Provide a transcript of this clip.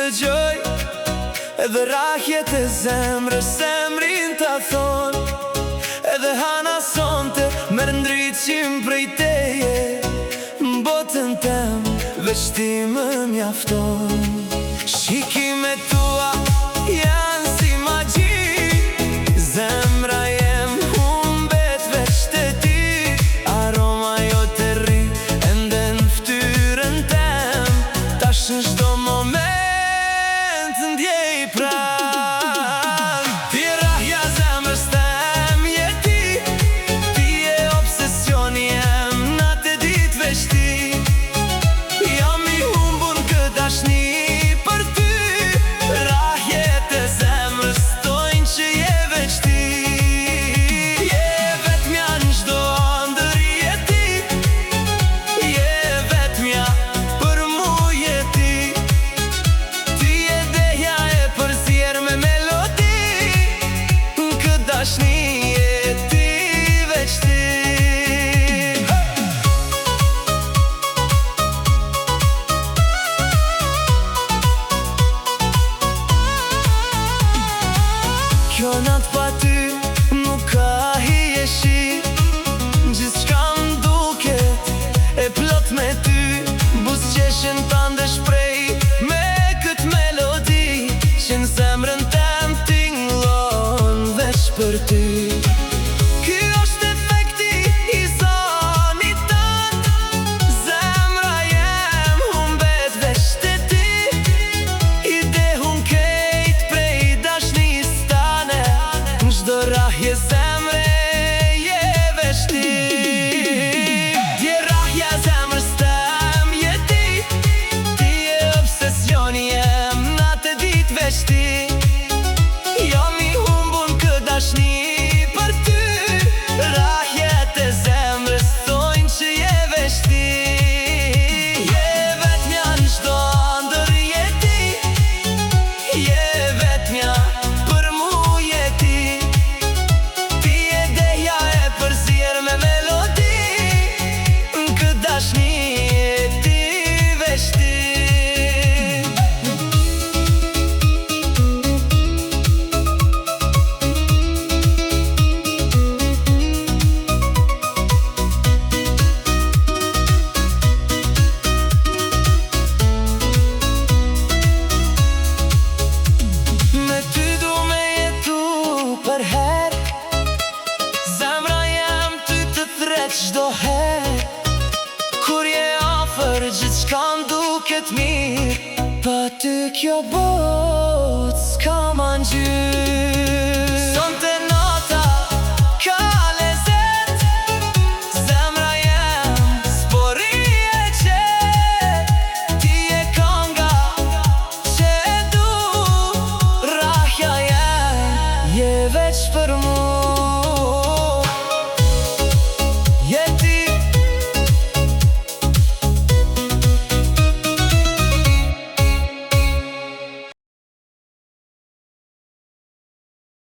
dëgjoj, edhe rahjet e zemrës zemrin t'a thon. Edhe hana sonte merr ndriqim prej teje, botën tem veç ti më mjafton. Shikimet tua janë si magji, zemra jem humbet veç te ti. Aroma jote rri ende n'ftyrën tem, tash në çdo moment ndjej pran. Ti e rahja zemrës tem, je ti, ti e obsesioni jem, natë e ditë veç ti. Jam i humbun këtë dashni për ty, rahjet e zemrës tojnë që je veç ti. Je vetmja në çdo ëndër, je ti, je vetmja për mu, je ti. Ti e deja e përzjer me melodi, këtë dashni je ti, veç ti. Kjo natë pa ty nuk ka hi e shi, gjithçka m'duket e plot me ty. Buzëqeshën tande shprej me këtë melodi, që në zemrën tem tingëllon veç për ty. Ky është efekti i zonit tënd, zemra jem humbet veç te ti. I dehun kejt prej dashnis tane, në çdo rahje zemre je veç ti. Dje rahja zemrës tem, je ti, ti e obsesioni jem, natë e ditë veç ti. Jam i humbun këtë dashni për ty, rahjet e zemrës tojnë që je veç ti. Je vetmja në çdo ëndër, je ti, je vetmja për mu, je ti. Ti e deja e përzjer me melodi, këtë dashni je ti, veç ti. Me ty du me jetu për her, zemra jem ty të thret çdo her. Kur je afër gjithçka m'duket mirë, pa ty kjo botë s'ka ma ngjyrë.